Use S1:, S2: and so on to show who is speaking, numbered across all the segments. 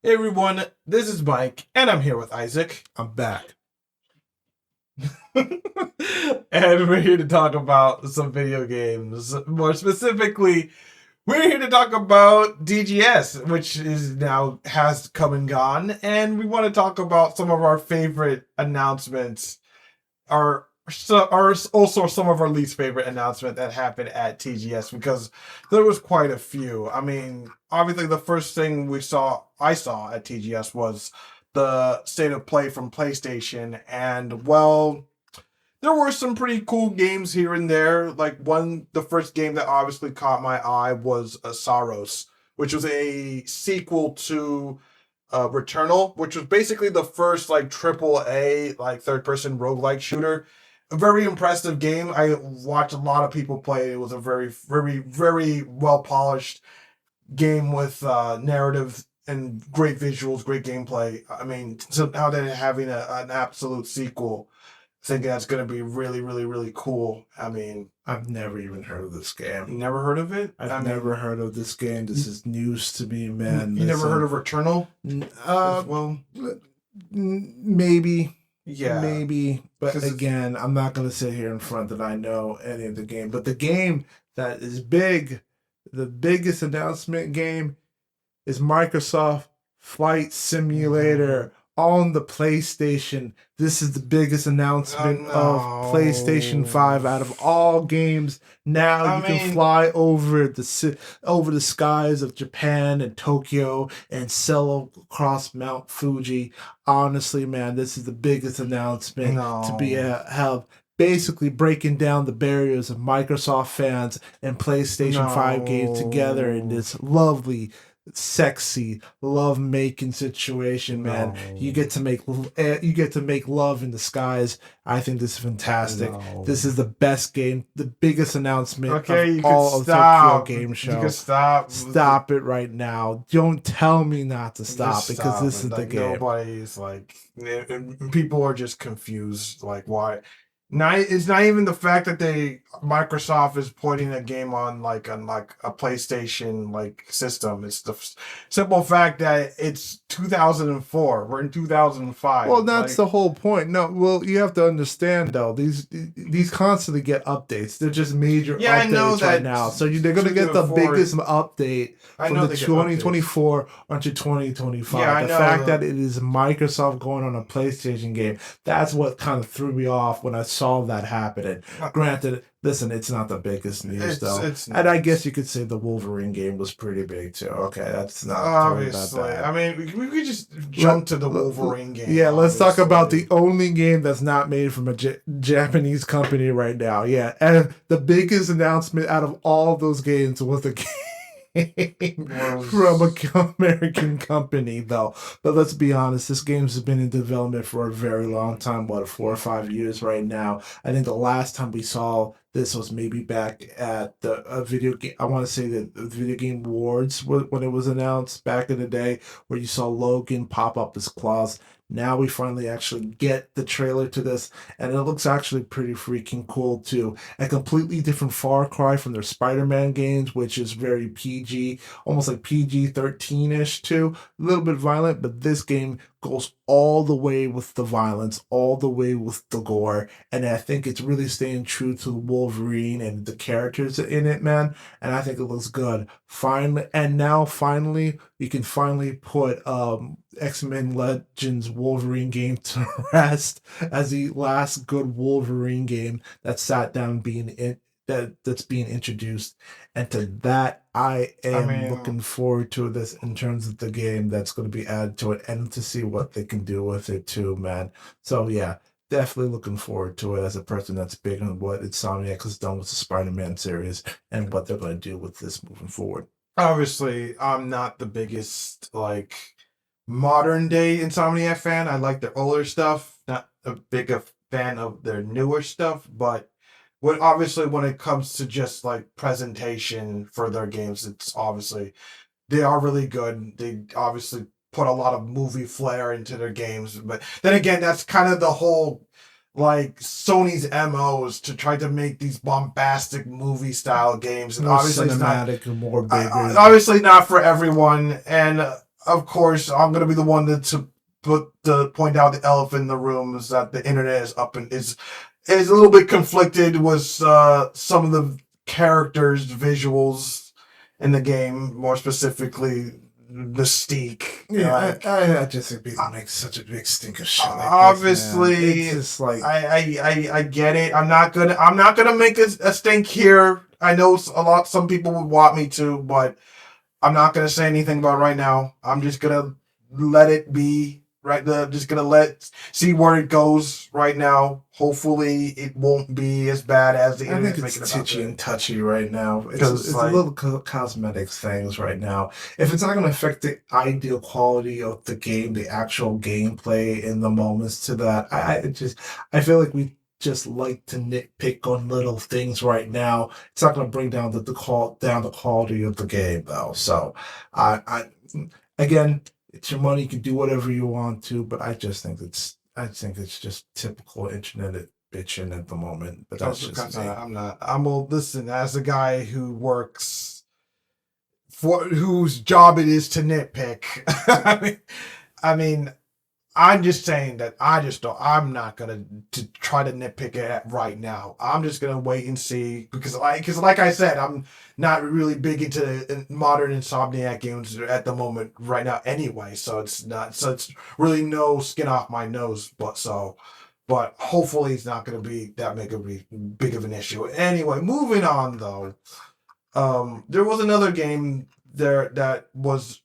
S1: Hey everyone, this is Mike, and I'm here with Isaac.
S2: I'm back.
S1: And we're here to talk about some video games. More specifically, we're here to talk about DGS, which is now has come and gone, and we want to talk about some of our favorite announcements, our also some of our least favorite announcement that happened at TGS because there was quite a few. I mean, obviously the first thing I saw at TGS was the state of play from PlayStation, and well, there were some pretty cool games here and there. The first game that obviously caught my eye was Saros, which was a sequel to Returnal, which was basically the first like triple A like third person roguelike shooter. A very impressive game. I watched a lot of people play. It was a very, very, very well polished game with narrative and great visuals, great gameplay. I mean, so now that having an absolute sequel, thinking that's going to be really, really, really cool. I mean,
S2: I've never even heard of this game.
S1: never heard of it?
S2: I've never heard of this game. This is news to me, man.
S1: You never heard of Returnal?
S2: Well, maybe.
S1: Yeah.
S2: Maybe. But again, I'm not going to sit here in front that I know any of the game. But the game that is big, the biggest announcement game is Microsoft Flight Simulator on the PlayStation. This is the biggest announcement of PlayStation 5 out of all games. Now you can fly over the skies of Japan and Tokyo and sail across Mount Fuji. Honestly, man, this is the biggest announcement to be have basically breaking down the barriers of Microsoft fans and PlayStation 5 games together in this lovely, sexy love making situation, man. You get to make love in the skies. I think this is fantastic. This is the best game, the biggest announcement of all of Tokyo Game Show.
S1: You can
S2: stop it right now. Don't tell me not to stop because this is the game.
S1: Nobody's like, people are just confused. Like, why? It's not even the fact that Microsoft is putting a game on a PlayStation system. It's the simple fact that it's 2004. We're in 2005.
S2: Well, that's the whole point. No, well, you have to understand though. These constantly get updates. They're just major updates
S1: I know that
S2: right now. So they're going to get the biggest update from the 2024 onto 2025.
S1: Yeah,
S2: the fact that it is Microsoft going on a PlayStation game, that's what kind of threw me off when I saw that happening. Granted, listen, it's not the biggest news though, and I guess you could say the Wolverine game was pretty big too. Okay, that's not
S1: obviously.
S2: That bad.
S1: I mean, we could just jump to the Wolverine game.
S2: Yeah, let's talk about the only game that's not made from a Japanese company right now. Yeah, and the biggest announcement out of all of those games was the game from an American company, though. But let's be honest, this game's been in development for a very long time. 4 or 5 years right now. I think the last time we saw this was maybe back at the video game. I want to say the Video Game Awards when it was announced back in the day, where you saw Logan pop up his claws. Now we finally actually get the trailer to this, and it looks actually pretty freaking cool too. A completely different Far Cry from their Spider-Man games, which is very PG, almost like PG-13-ish too. A little bit violent, but this game goes all the way with the violence, all the way with the gore, and I think it's really staying true to Wolverine and the characters in it, man. And I think it looks good. Finally, you can finally put X-Men Legends Wolverine game to rest as the last good Wolverine game that sat down that's being introduced. And to that, I am looking forward to this in terms of the game that's going to be added to it, and to see what they can do with it too, man. So yeah, definitely looking forward to it as a person that's big on what Insomniac has done with the Spider-Man series and what they're going to do with this moving forward.
S1: Obviously, I'm not the biggest modern day Insomniac fan. I like their older stuff. Not a big fan of their newer stuff, but when it comes to just presentation for their games, it's obviously they are really good. They obviously put a lot of movie flair into their games, but then again, that's kind of the whole Sony's MO is to try to make these bombastic movie style games, and
S2: more
S1: obviously
S2: cinematic and more bigger.
S1: obviously not for everyone, and of course, I'm gonna be the one to point out the elephant in the room is that the internet is up and is a little bit conflicted with some of the characters' visuals in the game, more specifically Mystique.
S2: Yeah,
S1: like,
S2: I just think people make such a big stink of shit. Like
S1: obviously,
S2: this, man. It's just like
S1: I get it. I'm not gonna make a stink here. I know some people would want me to, but I'm not gonna say anything about it right now. I'm just gonna let it be. Just gonna see where it goes right now. Hopefully, it won't be as bad as the
S2: I
S1: internet's
S2: think it's
S1: making
S2: titchy
S1: about
S2: and touchy right now. It's
S1: like,
S2: a little cosmetics things right now. If it's not going to affect the ideal quality of the game, the actual gameplay and the moments to that, I feel like we just like to nitpick on little things right now. It's not going to bring down the quality of the game though. So I again, it's your money. You can do whatever you want to, but I think it's just typical internet bitching at the moment. But that's just me.
S1: well, listen, as a guy who works for whose job it is to nitpick. I mean, I'm just saying that I'm not gonna try to nitpick it right now. I'm just gonna wait and see because like I said, I'm not really big into modern Insomniac games at the moment right now anyway. So it's really no skin off my nose. But hopefully it's not gonna be that big of an issue. Anyway, moving on though. There was another game there that was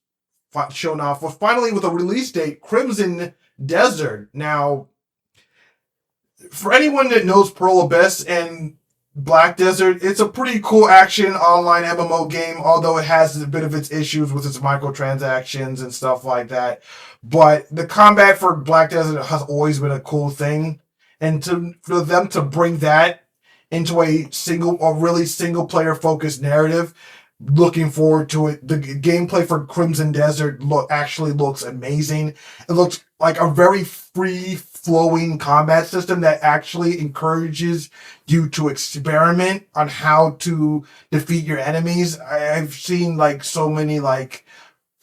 S1: shown off was finally with a release date, Crimson Desert. Now, for anyone that knows Pearl Abyss and Black Desert, it's a pretty cool action online MMO game, although it has a bit of its issues with its microtransactions and stuff like that. But the combat for Black Desert has always been a cool thing. And for them to bring that into a really single player focused narrative, looking forward to it. The gameplay for Crimson Desert actually looks amazing. It looks like a very free-flowing combat system that actually encourages you to experiment on how to defeat your enemies. I've seen like so many like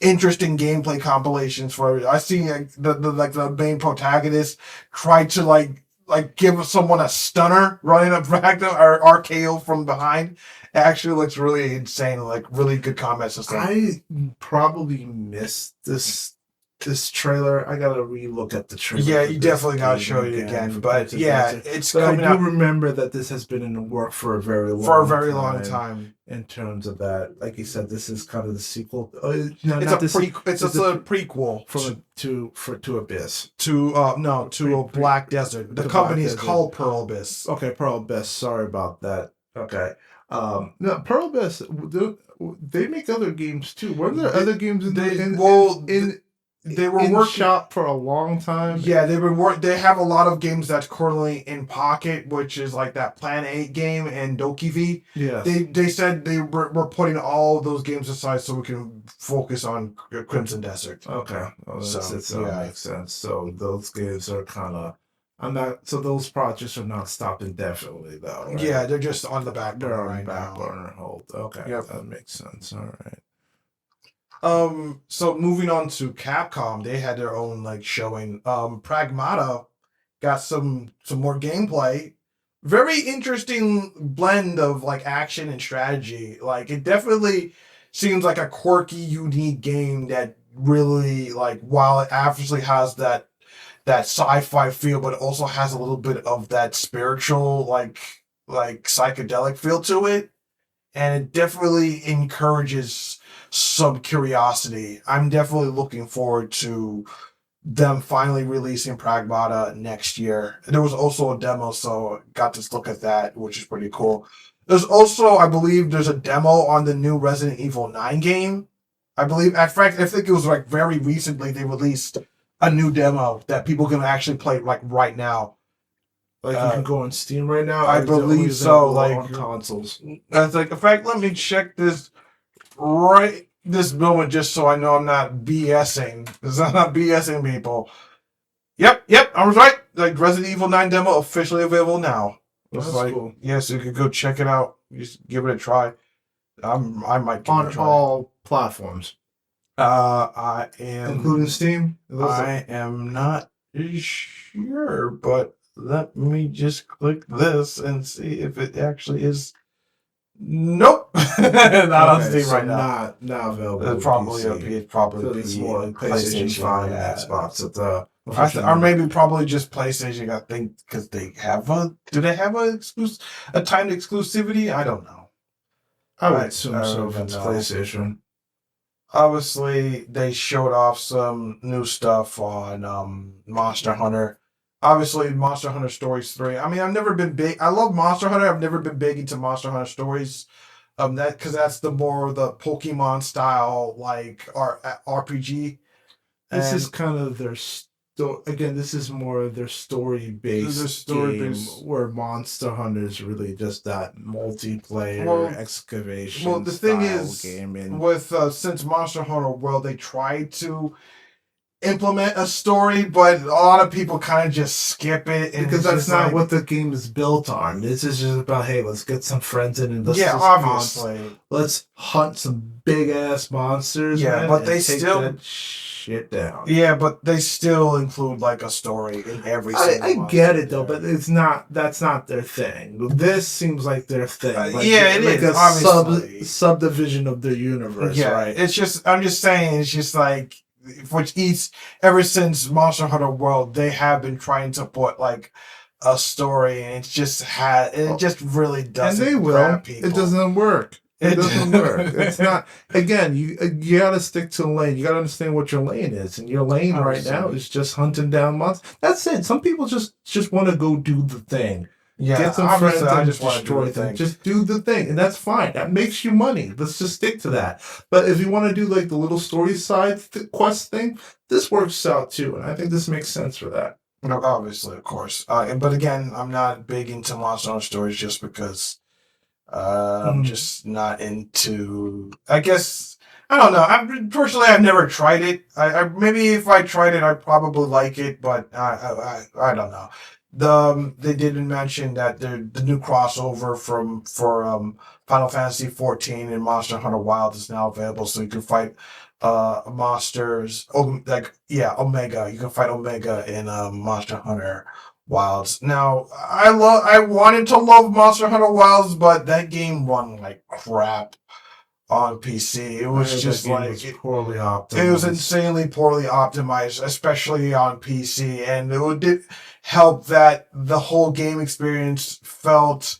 S1: interesting gameplay compilations for it. I've seen like the main protagonist try to like give someone a stunner running a Ragnar or RKO from behind. It actually looks really insane, like really good combat system.
S2: I probably missed this trailer. I gotta relook at the trailer.
S1: Yeah, you definitely gotta show it again. But yeah, it's coming
S2: I do
S1: out.
S2: remember that this has been in the work for a very long time. In terms of that, like you said, this is kind of the sequel.
S1: It's a prequel
S2: to Abyss.
S1: To Black Desert. The company is called Pearl Abyss.
S2: Okay, Pearl Abyss. Sorry about that. Okay. No, Pearl Abyss. They make other games too. Were there other games they were in working shop for a long time?
S1: Yeah, they have a lot of games that's currently in pocket, which is like that Plan 8 game and Doki V.
S2: Yeah.
S1: They said they were putting all of those games aside so we can focus on Crimson Desert.
S2: Okay. Well, that makes sense. So those games are kind of so those projects are not stopped indefinitely though, right?
S1: Yeah, they're just on the back burner
S2: right now. Burner hold. Okay.
S1: Yep.
S2: That makes sense. All right.
S1: So moving on to Capcom, they had their own like showing. Pragmata got some more gameplay. Very interesting blend of like action and strategy. Like it definitely seems like a quirky, unique game that really like while it obviously has that sci-fi feel, but it also has a little bit of that spiritual like psychedelic feel to it. And it definitely encourages some curiosity. I'm definitely looking forward to them finally releasing Pragmata next year. There was also a demo, so got to look at that, which is pretty cool. There's also, I believe, there's a demo on the new Resident Evil 9 game. I believe, in fact, I think it was like very recently they released a new demo that people can actually play like right now.
S2: Like you can go on Steam right now.
S1: I believe so. Like
S2: on consoles.
S1: That's like, in fact, let me check this right this moment just so I know I'm not BSing. Because I'm not BSing people. Yep, I was right. Like Resident Evil 9 demo officially available now.
S2: That's
S1: like,
S2: cool.
S1: Yeah, so you could go check it out. Just give it a try. I might give it a try.
S2: On all platforms.
S1: I am,
S2: including Steam.
S1: I am not sure, but let me just click this and see if it actually is. Nope, not on Steam
S2: so
S1: right now.
S2: not available.
S1: It's probably
S2: PC.
S1: it's probably
S2: So it's
S1: be
S2: more like PlayStation 5
S1: yeah.
S2: and Xbox at the
S1: Or maybe probably just PlayStation. I think because they have a. Do they have a timed exclusivity? I don't know.
S2: I would assume so
S1: don't
S2: if it's
S1: know.
S2: PlayStation.
S1: Obviously, they showed off some new stuff on Monster Hunter. Obviously, Monster Hunter Stories 3. I mean, I've never been big. I love Monster Hunter. I've never been big into Monster Hunter Stories. That because that's the more the Pokemon style like RPG.
S2: This is
S1: And
S2: kind of their again. This is more of their story-based game, where Monster Hunter is really just that multiplayer excavation.
S1: Well, the thing is,
S2: game
S1: with since Monster Hunter World, they tried to implement a story, but a lot of people kind of just skip it, and
S2: because that's not what the game is built on. This is just about, hey, let's get some friends in and let's let's hunt some big ass monsters.
S1: Yeah,
S2: man,
S1: but they
S2: take
S1: still
S2: that shit down.
S1: Yeah, but they still include like a story in every single
S2: I get it though, but it's not. That's not their thing. This seems like their thing.
S1: Yeah, it is
S2: a subdivision of their universe.
S1: Yeah,
S2: right?
S1: It's just I'm just saying. It's just like which each ever since Monster Hunter World, they have been trying to put like a story, and it just really doesn't.
S2: And they will. It doesn't work. It doesn't work. It's not. Again, you got to stick to the lane. You got to understand what your lane is, and your lane right now is just hunting down monsters. That's it. Some people just want to go do the thing.
S1: Yeah,
S2: get some friends and just destroy them. Just do the thing, and that's fine. That makes you money. Let's just stick to that. But if you want to do like the little story side quest thing, this works out too, and I think this makes sense for that.
S1: No, obviously, of course. But again, I'm not big into Monster Hunter Stories just because I'm just not into. I guess I don't know. I've never tried it. I maybe if I tried it, I'd probably like it, but I don't know. They didn't mention that the new crossover for Final Fantasy 14 and Monster Hunter Wild is now available, so you can fight monsters. Omega. You can fight Omega in Monster Hunter Wilds. Now, I wanted to love Monster Hunter Wilds, but that game run like crap on PC. It was just like
S2: poorly optimized.
S1: It was insanely poorly optimized, especially on PC, and it did help that the whole game experience felt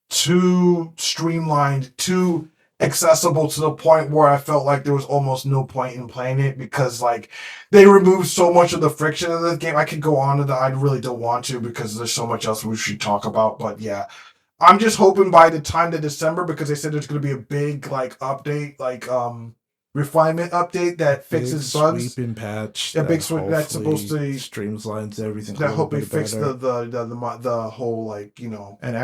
S1: too streamlined, too accessible to the point where I felt like there was almost no point in playing it because like they removed so much of the friction of the game. I could go on to that. I really don't want to because there's so much else we should talk about. But yeah, I'm just hoping by the time to December, because they said there's going to be a big like update, like refinement update that fixes bugs.
S2: Sweeping patch.
S1: A big sweep that's supposed to
S2: streamlines everything.
S1: That hope they fix the whole like
S2: and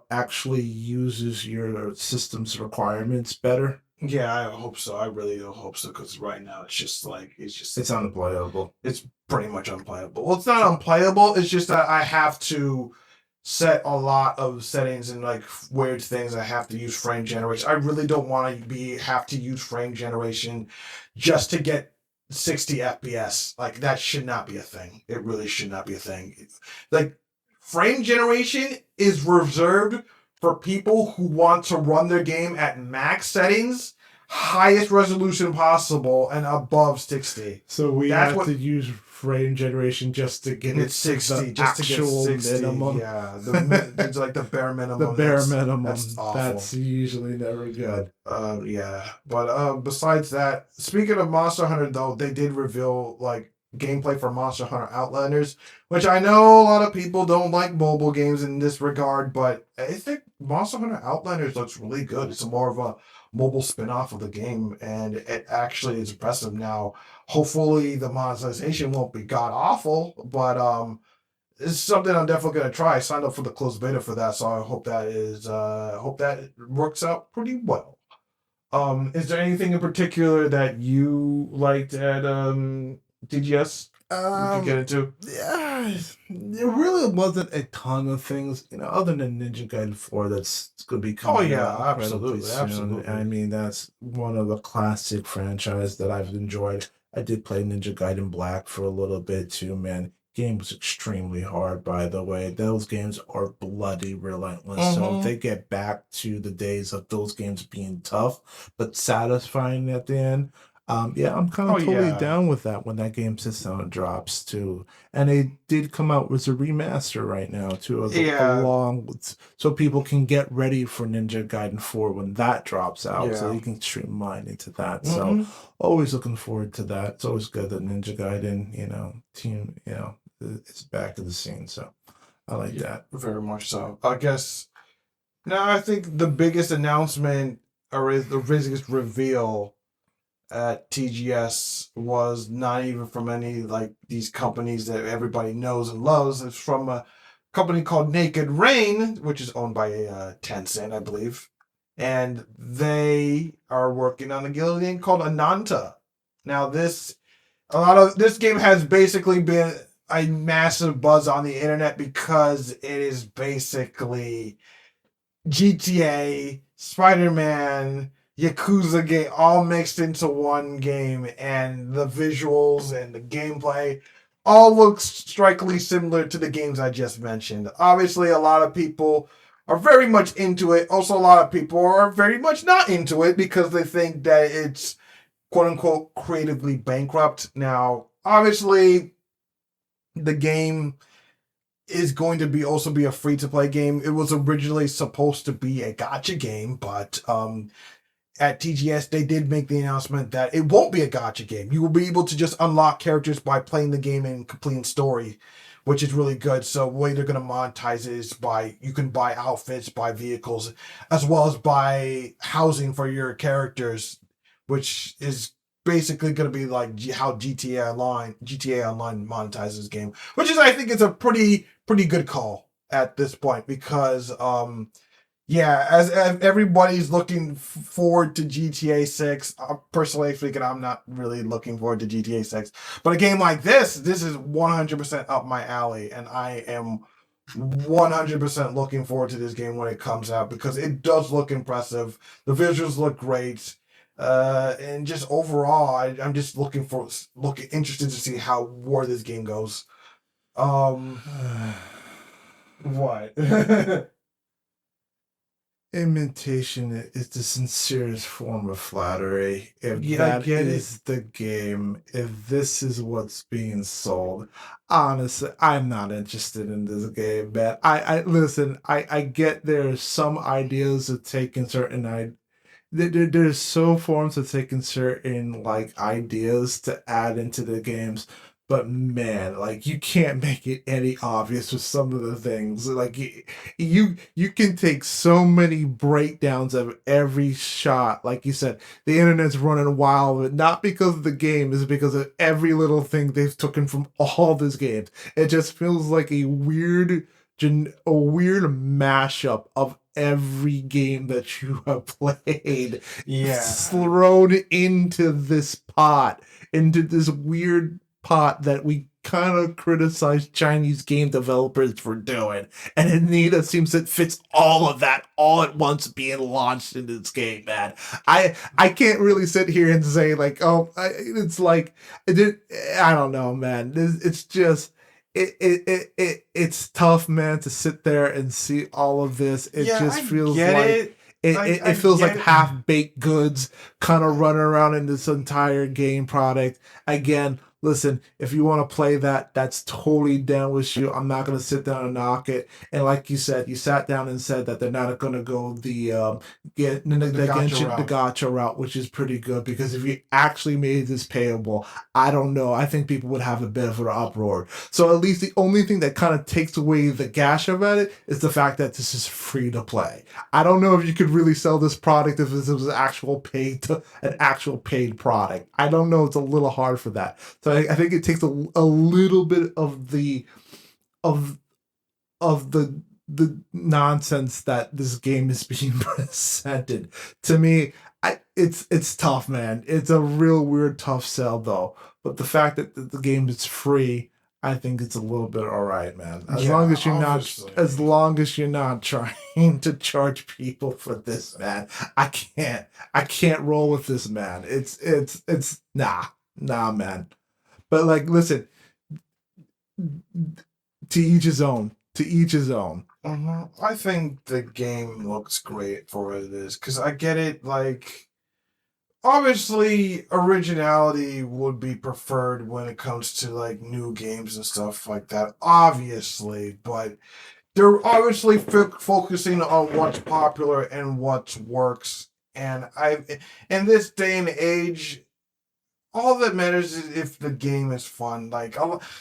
S2: actually uses your system's requirements better.
S1: Yeah, I hope so. I really do hope so because right now it's
S2: unplayable.
S1: It's pretty much unplayable. Well, it's not unplayable. It's just that I have to set a lot of settings and like weird things. I have to use frame generation. I really don't want to have to use frame generation just to get 60 FPS. Like that should not be a thing. It really should not be a thing. Like frame generation is reserved for people who want to run their game at max settings, highest resolution possible, and above 60.
S2: So we have to use frame generation just to get it 60, just to get 60 minimum.
S1: Yeah, it's like the bare minimum.
S2: The bare minimum.
S1: That's awful.
S2: That's usually never good.
S1: Yeah, but besides that, speaking of Monster Hunter, though, they did reveal like gameplay for Monster Hunter Outlanders, which I know a lot of people don't like mobile games in this regard, but I think Monster Hunter Outlanders looks really good. It's more of a mobile spin-off of the game, and it actually is impressive. Now, hopefully the monetization won't be god awful, but it's something I'm definitely gonna try. I signed up for the closed beta for that, so I hope that works out pretty well. Is there anything in particular that you liked at DGS? we could get into?
S2: Yeah, there really wasn't a ton of things, other than Ninja Gaiden 4 that's going to be
S1: Oh
S2: coming
S1: yeah,
S2: out incredibly
S1: absolutely,
S2: soon. I
S1: absolutely.
S2: mean, that's one of the classic franchise that I've enjoyed. I did play Ninja Gaiden Black for a little bit too, man. Game was extremely hard, by the way. Those games are bloody relentless. So if
S1: Mm-hmm.
S2: they get back to the days of those games being tough but satisfying at the end, yeah, I'm kind
S1: Oh
S2: of totally
S1: yeah,
S2: down with that when that game sits down and drops too. And they did come out with a remaster right now too,
S1: yeah,
S2: along with so people can get ready for Ninja Gaiden 4 when that drops out, so
S1: yeah.
S2: you can streamline into that. So
S1: Mm-hmm.
S2: always looking forward to that. It's always good that Ninja Gaiden, team, is back in the scene. So I like
S1: Yeah,
S2: that.
S1: very much so. I guess now I think the biggest announcement or is the biggest reveal at TGS was not even from any like these companies that everybody knows and loves. It's from a company called Naked Rain, which is owned by Tencent, I believe, and they are working on a game called Ananta. Now, a lot of this game has basically been a massive buzz on the internet because it is basically GTA, Spider Man, Yakuza game all mixed into one game, and the visuals and the gameplay all look strikingly similar to the games I just mentioned. Obviously, a lot of people are very much into it. Also, a lot of people are very much not into it because they think that it's quote unquote creatively bankrupt. Now, obviously, the game is going to be also be a free to play game. It was originally supposed to be a gotcha game, but at TGS they did make the announcement that it won't be a gotcha game. You will be able to just unlock characters by playing the game and completing story, which is really good. So the way they're going to monetize it is by you can buy outfits, buy vehicles, as well as buy housing for your characters, which is basically going to be like how GTA Online monetizes the game, which is I think is a pretty good call at this point because yeah, as everybody's looking forward to GTA 6, personally speaking, I'm not really looking forward to GTA 6. But a game like this is 100% up my alley, and I am 100% looking forward to this game when it comes out because it does look impressive. The visuals look great. And just overall, I'm just looking interested to see how where this game goes. Um, what?
S2: Imitation is the sincerest form of flattery. If
S1: Yeah, I
S2: that
S1: get it.
S2: is the game, if this is what's being sold, honestly, I'm not interested in this game, man. I listen. I get there's some ideas of taking certain there's so forms of taking certain like ideas to add into the games, but man, like you can't make it any obvious with some of the things. Like you can take so many breakdowns of every shot. Like you said, the internet's running wild, but not because of the game, is because of every little thing they've taken from all these games. It just feels like a weird mashup of every game that you have played
S1: Yeah.
S2: thrown into this pot, into this weird pot that we kind of criticize Chinese game developers for doing. And Anita seems it fits all of that all at once being launched into this game, man. I can't really sit here and say like, it's like I don't know, man. It's just it's tough, man, to sit there and see all of this. It
S1: Yeah,
S2: just
S1: I
S2: feels
S1: get
S2: like
S1: it.
S2: it
S1: I
S2: feels like
S1: get it.
S2: half baked goods kind of running around in this entire game product. Again, listen, if you want to play that, that's totally down with you. I'm not gonna sit down and knock it. And like you said, you sat down and said that they're not gonna go
S1: The gotcha
S2: the
S1: route.
S2: gotcha route, which is pretty good because if you actually made this payable, I don't know. I think people would have a bit of an uproar. So at least the only thing that kind of takes away the gash about it is the fact that this is free to play. I don't know if you could really sell this product if this was an actual paid product. I don't know. It's a little hard for that. So I think it takes a little bit of of the nonsense that this game is being presented to me. It's tough, man. It's a real weird tough sell though. But the fact that the game is free, I think it's a little bit all right, man.
S1: Yeah, obviously.
S2: As long as you're not trying to charge people for this, man. I can't roll with this, man. It's nah, man. But like, listen, to each his own. To each his own.
S1: I think the game looks great for what it is because I get it. Like, obviously, originality would be preferred when it comes to like new games and stuff like that. Obviously, but they're obviously focusing on what's popular and what works. And in this day and age, all that matters is if the game is fun. Like,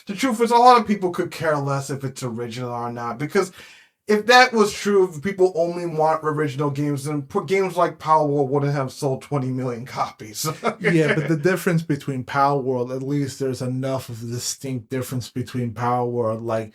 S1: the truth is, a lot of people could care less if it's original or not because if that was true, if people only want original games, then games like Power World wouldn't have sold 20 million copies.
S2: Yeah, but the difference between Power World, at least there's enough of a distinct difference between Power World. Like,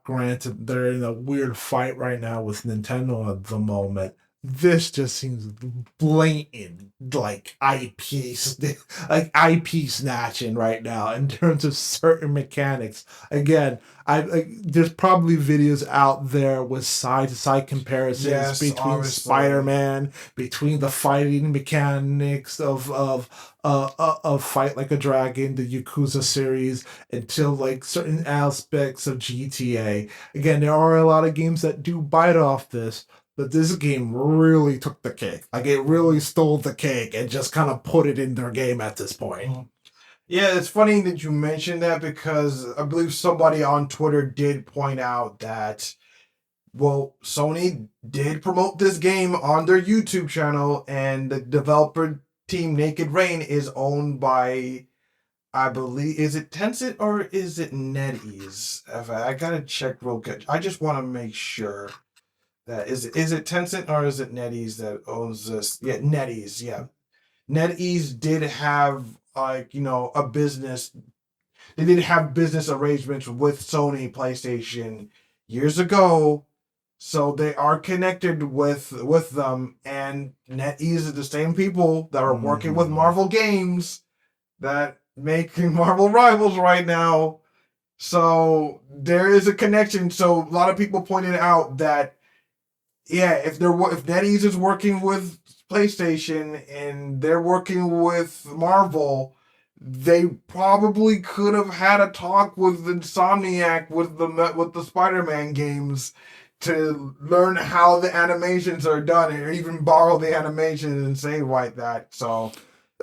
S2: granted, they're in a weird fight right now with Nintendo at the moment. This just seems blatant, like like IP snatching right now in terms of certain mechanics. Again, there's probably videos out there with side to side comparisons between
S1: obviously.
S2: Spider-Man, between the fighting mechanics of Fight Like a Dragon, the Yakuza series, until like certain aspects of GTA. Again, there are a lot of games that do bite off this. But this game really took the cake. Like, it really stole the cake and just kind of put it in their game at this point.
S1: Yeah, it's funny that you mentioned that because I believe somebody on Twitter did point out that, well, Sony did promote this game on their YouTube channel, and the developer team Naked Rain is owned by, I believe, is it Tencent or is it NetEase? I gotta check real good. I just want to make sure. That is it Tencent or is it NetEase that owns this? Yeah, NetEase. Yeah, NetEase did have like a business. They did have business arrangements with Sony PlayStation years ago, so they are connected with them. And NetEase is the same people that are working with Marvel Games that make Marvel Rivals right now. So there is a connection. So a lot of people pointed out that. Yeah, if NetEase is working with PlayStation and they're working with Marvel, they probably could have had a talk with Insomniac with the Spider-Man games to learn how the animations are done, or even borrow the animation and say like that. So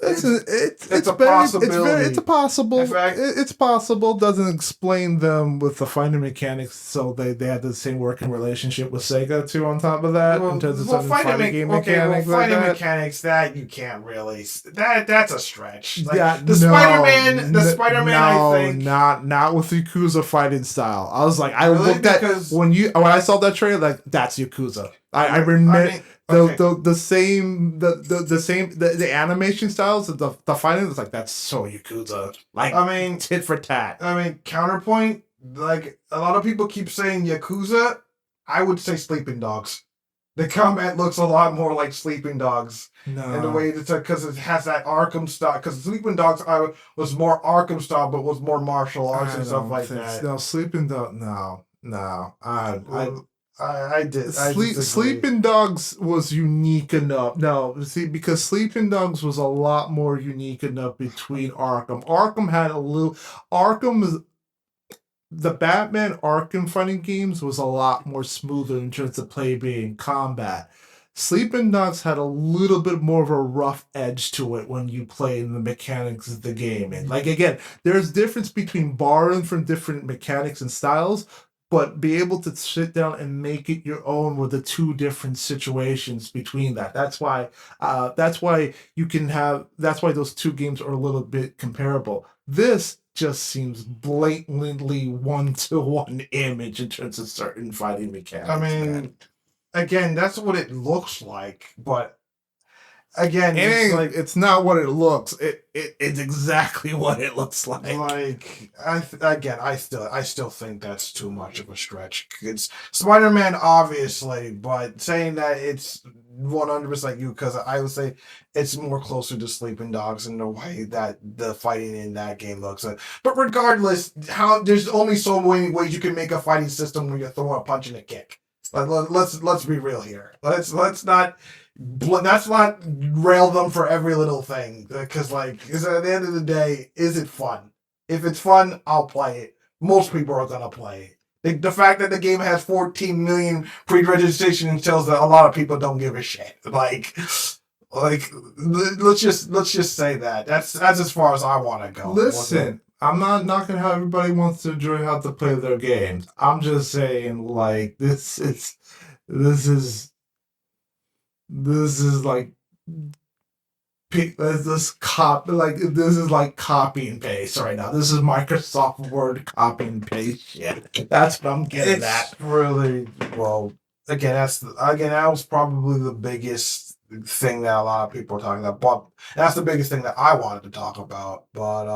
S2: It's
S1: a possibility.
S2: It's a possible.
S1: In fact,
S2: it's possible. Doesn't explain them with the fighting mechanics. So they had the same working relationship with Sega too. On top of that, in terms of some fighting game mechanics,
S1: fighting
S2: like
S1: mechanics that you can't really. That's a stretch. Like,
S2: yeah,
S1: the Spider-Man.
S2: No,
S1: I think
S2: not with Yakuza fighting style. I was like, I
S1: really?
S2: looked at when I saw that trailer, like that's Yakuza. I remember.
S1: Okay.
S2: The same the animation styles of the fighting was like that's so Yakuza. Like,
S1: I mean,
S2: tit for tat.
S1: I mean, counterpoint. Like, a lot of people keep saying Yakuza. I would say Sleeping Dogs. The combat looks a lot more like Sleeping Dogs.
S2: No.
S1: In the way it's because it has that Arkham style. Because Sleeping Dogs was more Arkham style, but was more martial arts and stuff like that.
S2: No, Sleeping Dog. No.
S1: I did.
S2: Sleeping Dogs was unique enough. No, see, because Sleeping Dogs was a lot more unique enough between Arkham. Arkham had a little. The Batman Arkham fighting games was a lot more smoother in terms of play being combat. Sleeping Dogs had a little bit more of a rough edge to it when you play in the mechanics of the game. And like, again, there's difference between borrowing from different mechanics and styles, but be able to sit down and make it your own with the two different situations between that. That's why those two games are a little bit comparable. This just seems blatantly one-to-one image in terms of certain fighting mechanics.
S1: I mean,
S2: man.
S1: Again, that's what it looks like, but again,
S2: it's not what it looks. It's exactly what it looks like.
S1: Like, I still think that's too much of a stretch. It's Spider-Man, obviously, but saying that it's 100% you, because I would say it's more closer to Sleeping Dogs in the way that the fighting in that game looks. But regardless, there's only so many ways you can make a fighting system when you're throwing a punch and a kick. Let's be real here. Let's not rail them for every little thing, because at the end of the day, is it fun? If it's fun, I'll play it. Most people are gonna play it. The fact that the game has 14 million pre-registration tells that a lot of people don't give a shit. Let's just say that. That's as far as I want to go.
S2: Listen, I'm not knocking how everybody wants to enjoy how to play their games. I'm just saying, this is like this is like copy and paste right now. This is Microsoft Word copy and paste shit. That's what I'm getting at.
S1: Really, well, again, that was probably the biggest thing that a lot of people are talking about. But that's the biggest thing that I wanted to talk about. But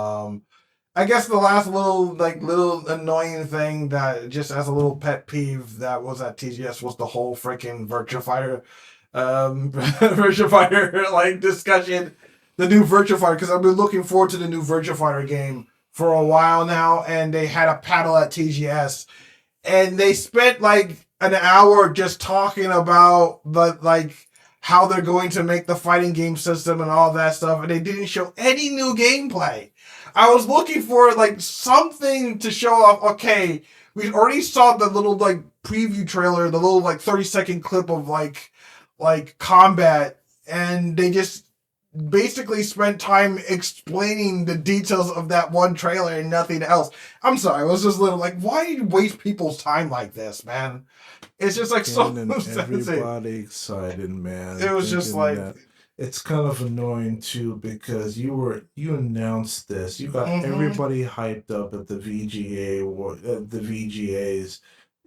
S1: I guess the last little annoying thing that just as a little pet peeve that was at TGS was the whole freaking Virtua Fighter Virtua Fighter discussion, the new Virtua Fighter, because I've been looking forward to the new Virtua Fighter game for a while now, and they had a panel at TGS, and they spent an hour just talking about how they're going to make the fighting game system and all that stuff, and they didn't show any new gameplay. I was looking for something to show off. Okay, we already saw the little preview trailer, the little 30-second clip of combat, and they just basically spent time explaining the details of that one trailer and nothing else. I'm sorry, I was just a little why do you waste people's time like this, man? It's just so
S2: everybody excited, man.
S1: It was just
S2: it's kind of annoying too, because you announced this, you got everybody hyped up at the VGAs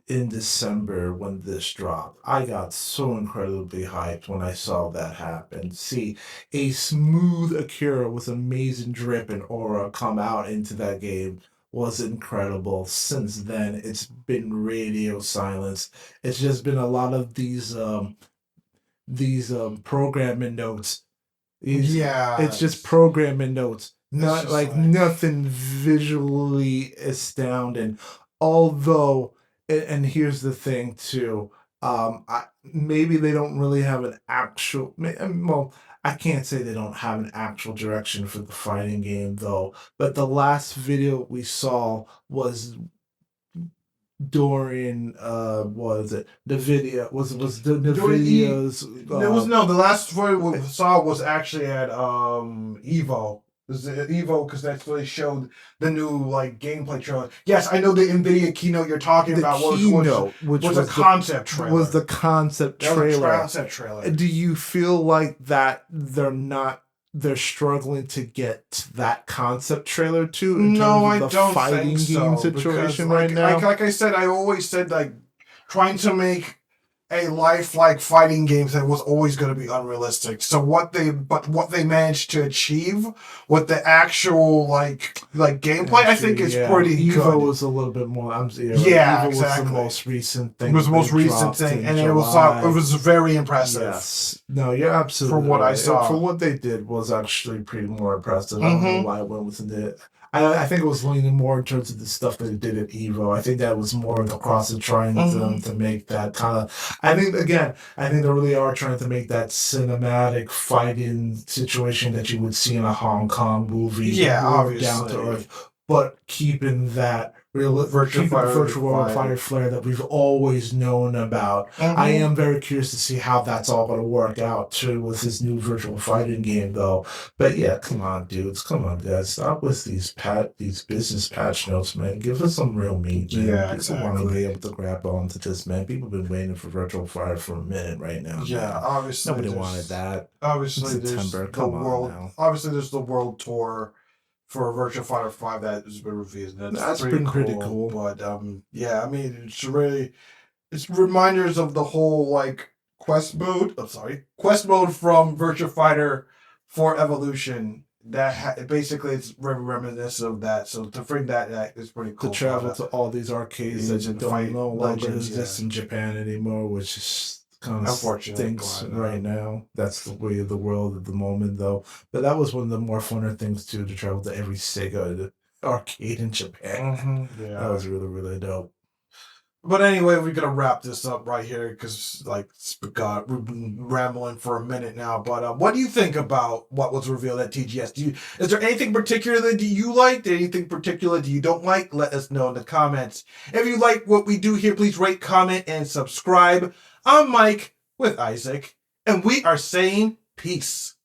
S2: in December when this dropped. I got so incredibly hyped when I saw that happen. See a smooth Akira with amazing drip and aura come out into that game was incredible. Since then, it's been radio silence. It's just been a lot of these programming notes. It's just programming notes. Not nothing visually astounding. Although, and here's the thing too, maybe they don't really have an actual. Well, I can't say they don't have an actual direction for the fighting game though. But the last video we saw was during what is it? The video was the videos.
S1: The last video we saw was actually at Evo. It was Evo because that's where they showed the new gameplay trailer. Yes, I know the NVIDIA keynote you're talking about. Which was a concept trailer.
S2: Was the concept trailer?
S1: Concept trailer.
S2: Do you feel like that they're struggling to get that concept trailer too?
S1: No, I don't
S2: fighting
S1: think
S2: game
S1: so,
S2: situation
S1: because,
S2: right now.
S1: Like I said, I always said trying to make a lifelike fighting games that was always going to be unrealistic. So what they managed to achieve with the actual gameplay, I think is pretty good.
S2: Evo was a little bit more.
S1: Evo
S2: was the most recent thing.
S1: It was the most recent thing, and it was very impressive.
S2: Yes, no, you're absolutely
S1: from what
S2: right.
S1: I saw.
S2: For what they did was actually pretty more impressive. I don't know why I went with it. I think it was leaning more in terms of the stuff that they did at Evo. I think that was more across the trying to make that kind of. I think they really are trying to make that cinematic fighting situation that you would see in a Hong Kong movie.
S1: Yeah, obviously.
S2: Down to earth, but keeping that virtual fighter flair that we've always known about. I am very curious to see how that's all going to work out too with this new virtual fighting game though. But yeah, come on dudes, come on guys, stop with these business patch notes, man. Give us some real meat, man.
S1: Yeah,
S2: People want to be able to grab onto this, man. People have been waiting for virtual fighter for a minute right now.
S1: Yeah,
S2: man.
S1: obviously
S2: nobody wanted that.
S1: Obviously,
S2: September. Come on now.
S1: Obviously, there's the world tour for Virtua Fighter 5 that has been revealed.
S2: That's been pretty cool.
S1: But yeah, I mean, it's reminders of the whole quest mode. Quest mode from Virtua Fighter 4 Evolution. That basically it's reminiscent of that. So to bring that is pretty cool.
S2: To travel to all these arcades that you don't no longer exist in Japan anymore, which is kind of
S1: Unfortunately,
S2: stinks
S1: Glenn,
S2: right now. That's the way of the world at the moment, though. But that was one of the more funner things too, to travel to every Sega arcade in Japan.
S1: Yeah.
S2: That was really, really dope.
S1: But anyway, we're gonna wrap this up right here because, like, God, we've been rambling for a minute now. But what do you think about what was revealed at TGS? Is there anything particular that you liked? Anything particular that you don't like? Let us know in the comments. If you like what we do here, please rate, comment, and subscribe. I'm Mike with Isaac, and we are saying peace.